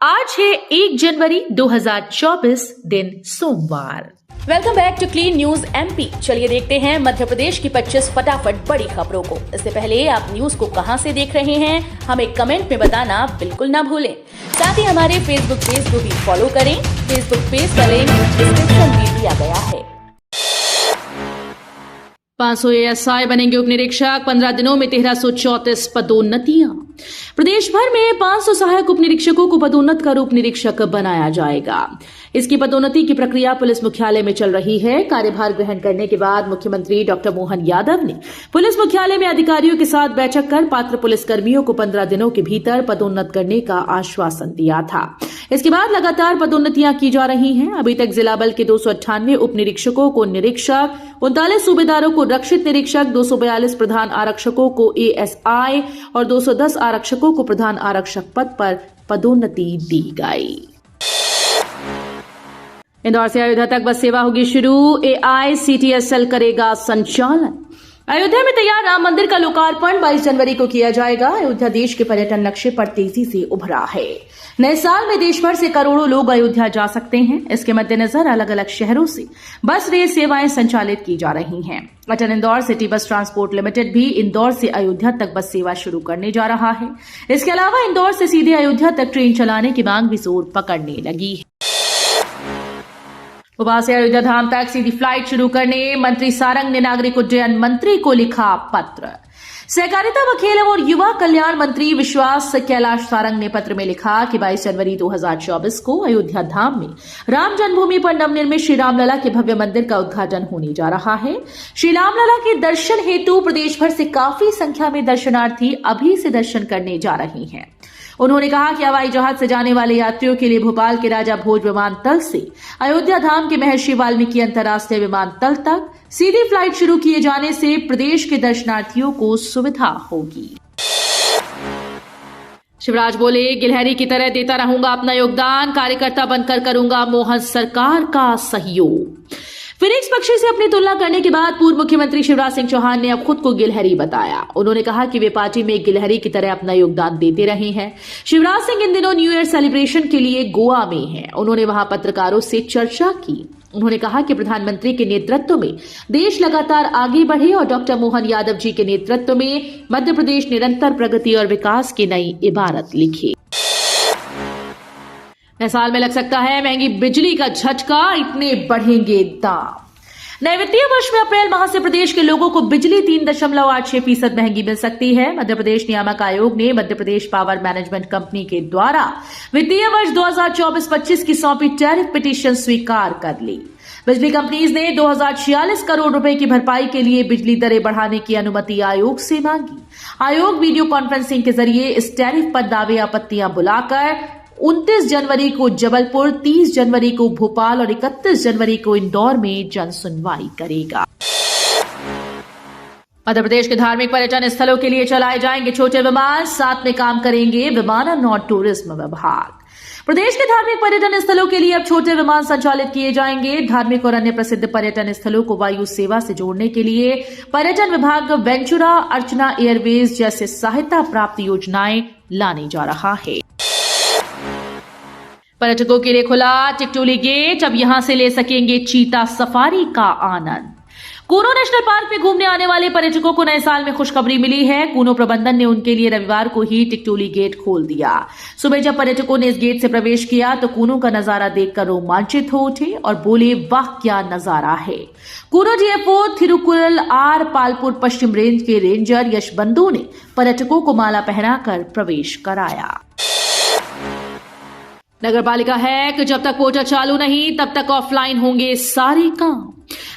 आज है 1 जनवरी 2024 दिन सोमवार। Welcome back to clean news MP. चलिए देखते हैं मध्य प्रदेश की 25 फटाफट बड़ी खबरों को। इससे पहले आप न्यूज को कहां से देख रहे हैं हमें कमेंट में बताना बिल्कुल ना भूलें। साथ ही हमारे फेसबुक पेज को भी फॉलो करें। फेसबुक पेज का लिंक डिस्क्रिप्शन में दिया गया है। 500 एएसआई बनेंगे उप निरीक्षक, 15 दिनों में 1334 पदोन्नतियां। प्रदेश भर में 500 सहायक उप निरीक्षकों को पदोन्नत कर उप निरीक्षक बनाया जाएगा। इसकी पदोन्नति की प्रक्रिया पुलिस मुख्यालय में चल रही है। कार्यभार ग्रहण करने के बाद मुख्यमंत्री डॉक्टर मोहन यादव ने पुलिस मुख्यालय में अधिकारियों के साथ बैठक कर पात्र पुलिसकर्मियों को 15 दिनों के भीतर पदोन्नत करने का आश्वासन दिया था। इसके बाद लगातार पदोन्नतियां की जा रही हैं। अभी तक जिला बल के 298 उप निरीक्षकों को निरीक्षक, 39 सूबेदारों को रक्षित निरीक्षक, 242 प्रधान आरक्षकों को एएसआई और 210 आरक्षकों को प्रधान आरक्षक पद पर पदोन्नति दी गई। इंदौर से अयोध्या तक बस सेवा होगी शुरू, एआईसीटीएसएल करेगा संचालन। अयोध्या में तैयार राम मंदिर का लोकार्पण 22 जनवरी को किया जाएगा। अयोध्या देश के पर्यटन नक्शे पर तेजी से उभरा है। नए साल में देश भर से करोड़ों लोग अयोध्या जा सकते हैं। इसके मद्देनजर अलग अलग शहरों से बस रेल सेवाएं संचालित की जा रही हैं। Atal Indore city bus transport limited भी इंदौर से अयोध्या तक बस सेवा शुरू करने जा रहा है। इसके अलावा इंदौर से सीधे अयोध्या तक ट्रेन चलाने की मांग भी जोर पकड़ने लगी है। भोपाल से अयोध्या धाम तक सीधी फ्लाइट शुरू करने मंत्री सारंग ने नागरिक उड्डयन मंत्री को लिखा पत्र। सहकारिता व खेल और युवा कल्याण मंत्री विश्वास कैलाश सारंग ने पत्र में लिखा कि 22 जनवरी 2024 को अयोध्या धाम में राम जन्मभूमि पर नवनिर्मित श्री रामलला के भव्य मंदिर का उद्घाटन होने जा रहा है। श्री रामलला के दर्शन हेतु प्रदेश भर से काफी संख्या में दर्शनार्थी अभी से दर्शन करने जा रहे हैं। उन्होंने कहा कि हवाई जहाज से जाने वाले यात्रियों के लिए भोपाल के राजा भोज विमानतल से अयोध्या धाम के महर्षि वाल्मीकि अंतर्राष्ट्रीय विमानतल तक सीधी फ्लाइट शुरू किए जाने से प्रदेश के दर्शनार्थियों को सुविधा होगी। शिवराज बोले, गिलहरी की तरह देता रहूंगा अपना योगदान, कार्यकर्ता बनकर करूंगा मोहन सरकार का सहयोग। फिनिक्स पक्षी से अपनी तुलना करने के बाद पूर्व मुख्यमंत्री शिवराज सिंह चौहान ने अब खुद को गिलहरी बताया। उन्होंने कहा कि वे पार्टी में एक गिलहरी की तरह अपना योगदान देते रहे हैं। शिवराज सिंह इन दिनों न्यू ईयर सेलिब्रेशन के लिए गोवा में हैं। उन्होंने वहां पत्रकारों से चर्चा की। उन्होंने कहा कि प्रधानमंत्री के नेतृत्व में देश लगातार आगे बढ़े और डॉक्टर मोहन यादव जी के नेतृत्व में मध्य प्रदेश निरंतर प्रगति और विकास की नई इबारत लिखे। नए साल में लग सकता है महंगी बिजली का झटका, इतने बढ़ेंगे दाम। नए वित्तीय वर्ष में अप्रैल माह से प्रदेश के लोगों को बिजली 3.86% महंगी मिल सकती है। मध्य प्रदेश नियामक आयोग ने Madhya Pradesh power management company के द्वारा वित्तीय वर्ष 2024-25 की सौंपी टैरिफ पिटीशन स्वीकार कर ली। बिजली कंपनीज ने 2046 करोड़ रुपए की भरपाई के लिए बिजली दरें बढ़ाने की अनुमति आयोग से मांगी। आयोग वीडियो कॉन्फ्रेंसिंग के जरिए इस टैरिफ पर दावे आपत्तियां बुलाकर 29 जनवरी को जबलपुर, 30 जनवरी को भोपाल और 31 जनवरी को इंदौर में जन सुनवाई करेगा। मध्य प्रदेश के धार्मिक पर्यटन स्थलों के लिए चलाए जाएंगे छोटे विमान, साथ में काम करेंगे विमानन और टूरिज्म विभाग। प्रदेश के धार्मिक पर्यटन स्थलों के लिए अब छोटे विमान संचालित किए जाएंगे। धार्मिक और अन्य प्रसिद्ध पर्यटन स्थलों को वायु सेवा से जोड़ने के लिए पर्यटन विभाग वेंचुरा, अर्चना एयरवेज जैसे सहायता प्राप्त योजनाएं लाने जा रहा है। पर्यटकों के लिए खुला टिकटोली गेट, अब यहां से ले सकेंगे चीता सफारी का आनंद। कूनो नेशनल पार्क में घूमने आने वाले पर्यटकों को नए साल में खुशखबरी मिली है। कूनो प्रबंधन ने उनके लिए रविवार को ही टिकटोली गेट खोल दिया। सुबह जब पर्यटकों ने इस गेट से प्रवेश किया तो कूनो का नजारा देखकर रोमांचित हो उठे और बोले, वाह क्या नजारा है। कूनो डीएफओ थिरुकुरल आर पालपुर पश्चिम रेंज के रेंजर यश बंधु ने पर्यटकों को माला पहनाकर प्रवेश कराया। नगर पालिका है कि जब तक पोर्टल चालू नहीं तब तक ऑफलाइन होंगे सारे काम।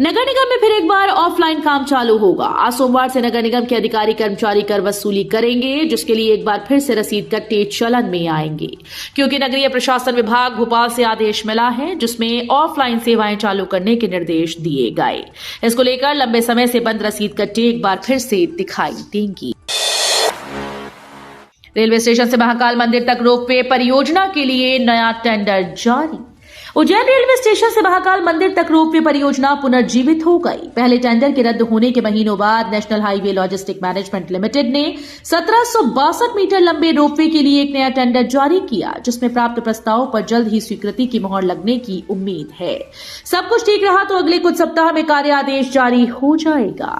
नगर निगम में फिर एक बार ऑफलाइन काम चालू होगा। आज सोमवार से नगर निगम के अधिकारी कर्मचारी कर वसूली करेंगे, जिसके लिए एक बार फिर से रसीद कट्टे चलन में आएंगे, क्योंकि नगरीय प्रशासन विभाग भोपाल से आदेश मिला है जिसमें ऑफलाइन सेवाएं चालू करने के निर्देश दिए गए। इसको लेकर लंबे समय से बंद रसीद कट्टे एक बार फिर से दिखाई देंगी। रेलवे स्टेशन से महाकाल मंदिर तक रोपवे परियोजना के लिए नया टेंडर जारी। उज्जैन रेलवे स्टेशन से महाकाल मंदिर तक रोपवे परियोजना पुनर्जीवित हो गई। पहले टेंडर के रद्द होने के महीनों बाद national highway logistic management limited ने 1762 मीटर लंबे रोपवे के लिए एक नया टेंडर जारी किया, जिसमें प्राप्त प्रस्ताव पर जल्द ही स्वीकृति की मोहर लगने की उम्मीद है। सब कुछ ठीक रहा तो अगले कुछ सप्ताह में कार्य आदेश जारी हो जाएगा।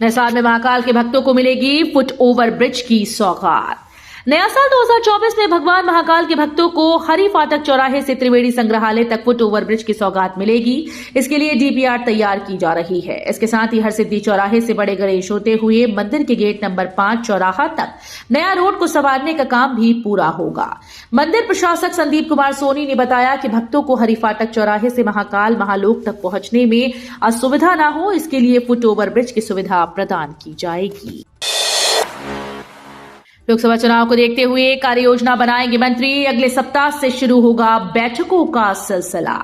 नए साल में महाकाल के भक्तों को मिलेगी फुट ओवर ब्रिज की सौगात। नया साल 2024 में भगवान महाकाल के भक्तों को हरि फाटक चौराहे से त्रिवेणी संग्रहालय तक फुट ओवर ब्रिज की सौगात मिलेगी। इसके लिए डीपीआर तैयार की जा रही है। इसके साथ ही हरसिद्धि चौराहे से बड़े गणेश होते हुए मंदिर के गेट नंबर 5 चौराहा तक नया रोड को संवारने का काम भी पूरा होगा। मंदिर प्रशासक संदीप कुमार सोनी ने बताया कि भक्तों को हरि फाटक चौराहे से महाकाल महालोक तक पहुंचने में असुविधा न हो, इसके लिए फुट ओवर ब्रिज की सुविधा प्रदान की जाएगी। लोकसभा चुनाव को देखते हुए कार्य योजना बनाएंगे मंत्री। अगले सप्ताह से शुरू होगा बैठकों का सिलसिला।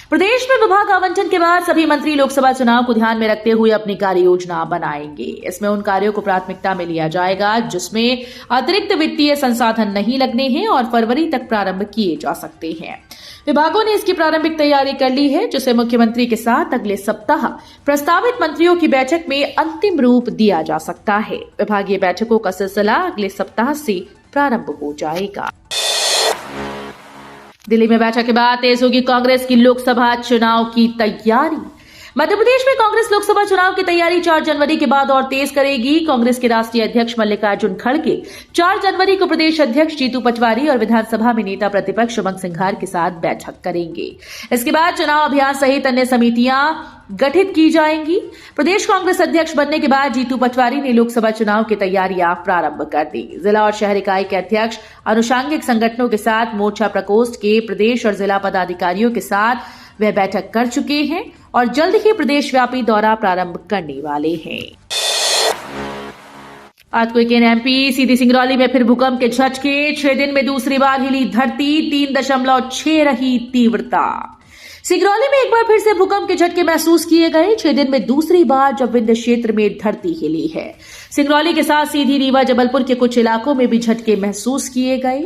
प्रदेश में विभाग आवंटन के बाद सभी मंत्री लोकसभा चुनाव को ध्यान में रखते हुए अपनी कार्य योजना बनाएंगे। इसमें उन कार्यों को प्राथमिकता में लिया जाएगा जिसमें अतिरिक्त वित्तीय संसाधन नहीं लगने हैं और फरवरी तक प्रारंभ किए जा सकते हैं। विभागों ने इसकी प्रारंभिक तैयारी कर ली है, जिसे मुख्यमंत्री के साथ अगले सप्ताह प्रस्तावित मंत्रियों की बैठक में अंतिम रूप दिया जा सकता है। विभागीय बैठकों का सिलसिला अगले सप्ताह से प्रारंभ हो जाएगा। दिल्ली में बैठक के बाद तेज होगी कांग्रेस की लोकसभा चुनाव की तैयारी। मध्य प्रदेश में कांग्रेस लोकसभा चुनाव की तैयारी 4 जनवरी के बाद और तेज करेगी। कांग्रेस के राष्ट्रीय अध्यक्ष मल्लिकार्जुन खड़गे 4 जनवरी को प्रदेश अध्यक्ष जीतू पटवारी और विधानसभा में नेता प्रतिपक्ष उमंग सिंघार के साथ बैठक करेंगे। इसके बाद चुनाव अभियान सहित अन्य समितियां गठित की जाएंगी। प्रदेश कांग्रेस अध्यक्ष बनने के बाद जीतू पटवारी ने लोकसभा चुनाव की तैयारियां प्रारंभ कर दी। जिला और शहर इकाई के अध्यक्ष आनुषंगिक संगठनों के साथ मोर्चा प्रकोष्ठ के प्रदेश और जिला पदाधिकारियों के साथ वह बैठक कर चुके हैं और जल्द ही प्रदेश व्यापी दौरा प्रारंभ करने वाले हैं। Earthquake in MP. Sidhi Singrauli में फिर भूकंप के झटके। 6 दिन में दूसरी बार हिली धरती। 3.6 रही तीव्रता। सिंगरौली में एक बार फिर से भूकंप के झटके महसूस किए गए। 6 दिन में दूसरी बार जब विंध्य क्षेत्र में धरती हिली है। सिंगरौली के साथ सीधी, रीवा, जबलपुर के कुछ इलाकों में भी झटके महसूस किए गए।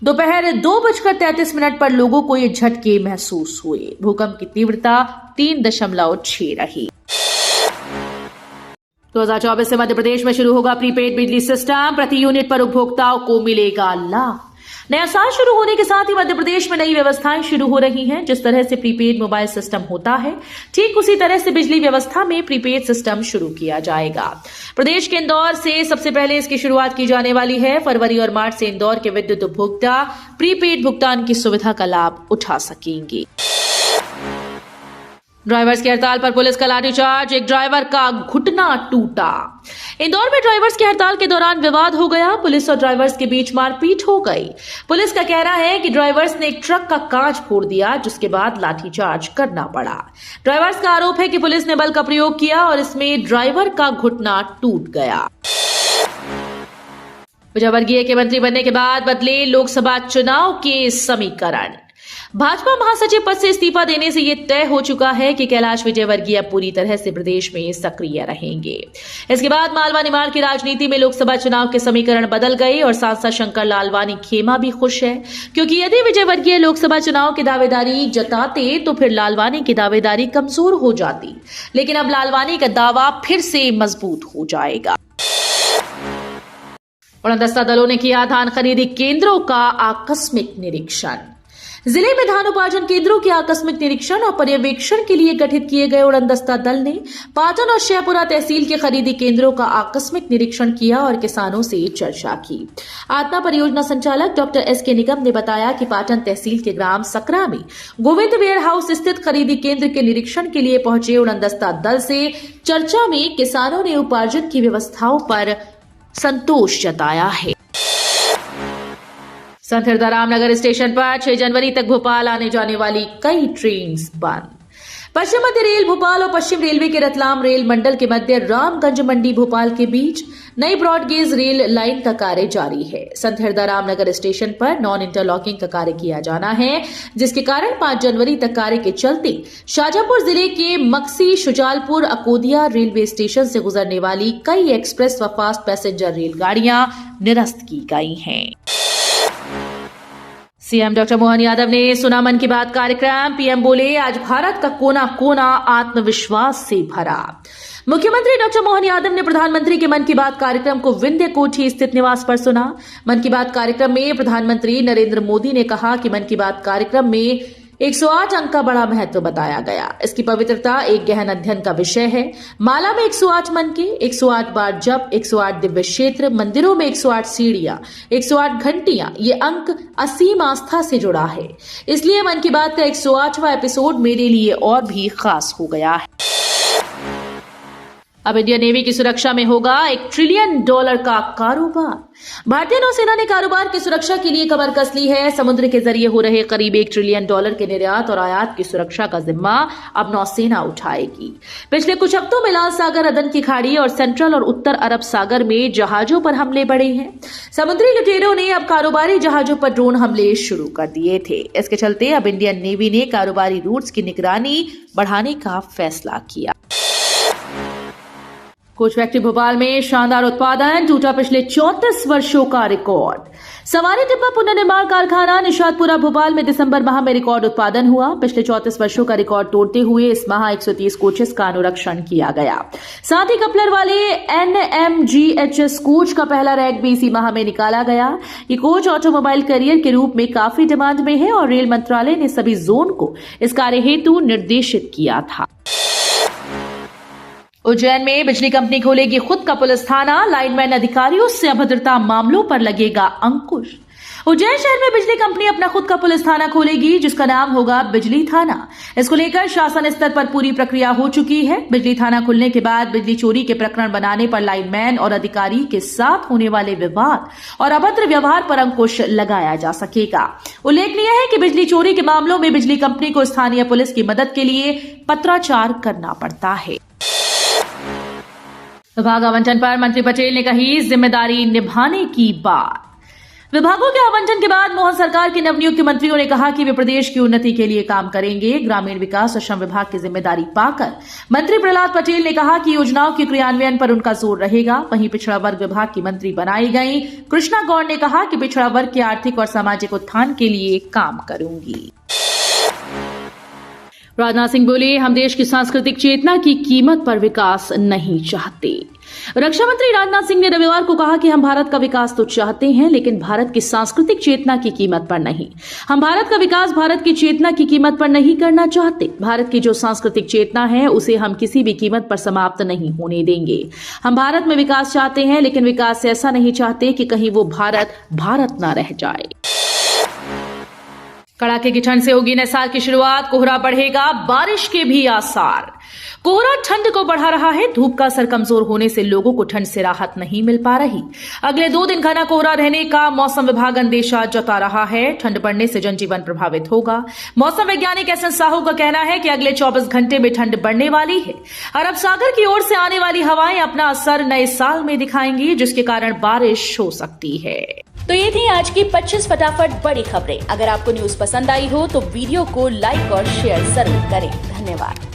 दोपहर 2:33 पर लोगों को ये झटके महसूस हुए। भूकंप की तीव्रता 3.6 रही। 2024 से मध्य प्रदेश में शुरू होगा प्रीपेड बिजली सिस्टम। प्रति यूनिट पर उपभोक्ताओं को मिलेगा लाभ। नया साल शुरू होने के साथ ही मध्य प्रदेश में नई व्यवस्थाएं शुरू हो रही हैं। जिस तरह से प्रीपेड मोबाइल सिस्टम होता है, ठीक उसी तरह से बिजली व्यवस्था में प्रीपेड सिस्टम शुरू किया जाएगा। प्रदेश के इंदौर से सबसे पहले इसकी शुरुआत की जाने वाली है। फरवरी और मार्च से इंदौर के विद्युत उपभोक्ता प्रीपेड भुगतान की सुविधा का लाभ उठा सकेंगे। ड्राइवर्स की हड़ताल पर पुलिस का लाठीचार्ज। एक ड्राइवर का घुटना टूटा। इंदौर में ड्राइवर्स की हड़ताल के दौरान विवाद हो गया। पुलिस और ड्राइवर्स के बीच मारपीट हो गई। पुलिस का कहना है कि ड्राइवर्स ने एक ट्रक का कांच फोड़ दिया, जिसके बाद लाठीचार्ज करना पड़ा। ड्राइवर्स का आरोप है कि पुलिस ने बल का प्रयोग किया और इसमें ड्राइवर का घुटना टूट गया। विजयवर्गीय के मंत्री बनने के बाद बदले लोकसभा चुनाव के समीकरण। भाजपा महासचिव पद से इस्तीफा देने से यह तय हो चुका है कि कैलाश विजयवर्गीय पूरी तरह से प्रदेश में सक्रिय रहेंगे। इसके बाद मालवा निमाड़ की राजनीति में लोकसभा चुनाव के समीकरण बदल गए और सांसद शंकर लालवानी खेमा भी खुश है, क्योंकि यदि विजयवर्गीय लोकसभा चुनाव की दावेदारी जताते तो फिर लालवानी की दावेदारी कमजोर हो जाती, लेकिन अब लालवानी का दावा फिर से मजबूत हो जाएगा। उड़नदस्ता दलों ने किया धान खरीदी केंद्रों का आकस्मिक निरीक्षण। जिले में धान उपार्जन केंद्रों के आकस्मिक निरीक्षण और पर्यवेक्षण के लिए गठित किए गए उड़नदस्ता दल ने पाटन और शेखपुरा तहसील के खरीदी केंद्रों का आकस्मिक निरीक्षण किया और किसानों से चर्चा की। आत्मा परियोजना संचालक डॉक्टर एस.के. निगम ने बताया कि पाटन तहसील के ग्राम सकरा में गोविंद वेयर हाउस स्थित खरीदी केंद्र के निरीक्षण के लिए पहुंचे उड़नदस्ता दल से चर्चा में किसानों ने उपार्जन की व्यवस्थाओं पर संतोष जताया है। संत हिरदाराम नगर स्टेशन पर 6 जनवरी तक भोपाल आने जाने वाली कई ट्रेन बंद। पश्चिम मध्य रेल भोपाल और पश्चिम रेलवे के रतलाम रेल मंडल के मध्य रामगंज मंडी भोपाल के बीच नई ब्रॉडगेज रेल लाइन का कार्य जारी है। संत हिरदाराम नगर स्टेशन पर नॉन इंटरलॉकिंग का कार्य किया जाना है, जिसके कारण 5 जनवरी तक कार्य के चलते शाजापुर जिले के मक्सी, शुजालपुर, अकोदिया रेलवे स्टेशन से गुजरने वाली कई एक्सप्रेस व फास्ट पैसेंजर रेलगाड़ियां निरस्त की गई हैं। सीएम डॉक्टर मोहन यादव ने सुना मन की बात कार्यक्रम। पीएम बोले, आज भारत का कोना कोना आत्मविश्वास से भरा। मुख्यमंत्री डॉक्टर मोहन यादव ने प्रधानमंत्री के मन की बात कार्यक्रम को विंध्य कोठी स्थित निवास पर सुना। मन की बात कार्यक्रम में प्रधानमंत्री नरेंद्र मोदी ने कहा कि मन की बात कार्यक्रम में 108 अंक का बड़ा महत्व बताया गया। इसकी पवित्रता एक गहन अध्ययन का विषय है। माला में 108 मन के, 108 बार जप, 108 दिव्य क्षेत्र, मंदिरों में 108 सीढ़ियां, 108 घंटियां, ये अंक असीम आस्था से जुड़ा है। इसलिए मन की बात का 108वां एपिसोड मेरे लिए और भी खास हो गया है। अब इंडियन नेवी की सुरक्षा में होगा $1 ट्रिलियन का कारोबार। भारतीय नौसेना ने कारोबार की सुरक्षा के लिए कमर कस ली है। समुद्र के जरिए हो रहे करीब $1 ट्रिलियन के निर्यात और आयात की सुरक्षा का जिम्मा अब नौसेना उठाएगी। पिछले कुछ हफ्तों में लाल सागर, अदन की खाड़ी और सेंट्रल और उत्तर अरब सागर में जहाजों पर हमले बढ़े हैं। समुद्री लुटेरों ने अब कारोबारी जहाजों पर ड्रोन हमले शुरू कर दिए थे। इसके चलते अब इंडियन नेवी ने कारोबारी रूट्स की निगरानी बढ़ाने का फैसला किया। कोच फैक्ट्री भोपाल में शानदार उत्पादन, टूटा पिछले 34 वर्षों का रिकॉर्ड। सवारी डिब्बा पुनर्निर्माण कारखाना निशातपुरा भोपाल में दिसंबर माह में रिकॉर्ड उत्पादन हुआ। पिछले 34 वर्षों का रिकॉर्ड तोड़ते हुए इस माह 130 कोचेस का अनुरक्षण किया गया। साथ ही कपलर वाले NMGHS कोच का पहला रैक भी इसी माह में निकाला गया। ये कोच ऑटोमोबाइल करियर के रूप में काफी डिमांड में है और रेल मंत्रालय ने सभी जोन को इस कार्य हेतु निर्देशित किया था। उज्जैन में बिजली कंपनी खोलेगी खुद का पुलिस थाना। लाइनमैन अधिकारियों से अभद्रता मामलों पर लगेगा अंकुश। उज्जैन शहर में बिजली कंपनी अपना खुद का पुलिस थाना खोलेगी, जिसका नाम होगा बिजली थाना। इसको लेकर शासन स्तर पर पूरी प्रक्रिया हो चुकी है। बिजली थाना खुलने के बाद बिजली चोरी के प्रकरण बनाने पर लाइनमैन और अधिकारी के साथ होने वाले विवाद और अभद्र व्यवहार पर अंकुश लगाया जा सकेगा। उल्लेखनीय है कि बिजली चोरी के मामलों में बिजली कंपनी को स्थानीय पुलिस की मदद के लिए पत्राचार करना पड़ता है। विभाग आवंटन पर मंत्री पटेल ने कही जिम्मेदारी निभाने की बात। विभागों के आवंटन के बाद मोहन सरकार के नवनियुक्त मंत्रियों ने कहा कि वे प्रदेश की उन्नति के लिए काम करेंगे। ग्रामीण विकास और श्रम विभाग की जिम्मेदारी पाकर मंत्री प्रहलाद पटेल ने कहा कि योजनाओं के क्रियान्वयन पर उनका जोर रहेगा। वहीं पिछड़ा वर्ग विभाग की मंत्री बनाई गई कृष्णा गौड़ ने कहा कि पिछड़ा वर्ग के आर्थिक और सामाजिक उत्थान के लिए काम करूंगी। राजनाथ सिंह बोले, हम देश की सांस्कृतिक चेतना की कीमत पर विकास नहीं चाहते। रक्षा मंत्री राजनाथ सिंह ने रविवार को कहा कि हम भारत का विकास तो चाहते हैं, लेकिन भारत की सांस्कृतिक चेतना की कीमत पर नहीं। हम भारत का विकास भारत की चेतना की कीमत पर नहीं करना चाहते। भारत की जो सांस्कृतिक चेतना है उसे हम किसी भी कीमत पर समाप्त नहीं होने देंगे। हम भारत में विकास चाहते हैं, लेकिन विकास ऐसा नहीं चाहते कि कहीं वो भारत भारत ना रह जाए। कड़ाके की ठंड से होगी नए साल की शुरुआत। कोहरा बढ़ेगा, बारिश के भी आसार। कोहरा ठंड को बढ़ा रहा है। धूप का असर कमजोर होने से लोगों को ठंड से राहत नहीं मिल पा रही। अगले 2 दिन घना कोहरा रहने का मौसम विभाग अंदेशा जता रहा है। ठंड बढ़ने से जनजीवन प्रभावित होगा। मौसम वैज्ञानिक एस एन साहू का कहना है कि अगले 24 घंटे में ठंड बढ़ने वाली है। अरब सागर की ओर से आने वाली हवाएं अपना असर नए साल में दिखाएंगी, जिसके कारण बारिश हो सकती है। तो ये थी आज की 25 फटाफट बड़ी खबरें। अगर आपको न्यूज पसंद आई हो तो वीडियो को लाइक और शेयर जरूर करें। धन्यवाद।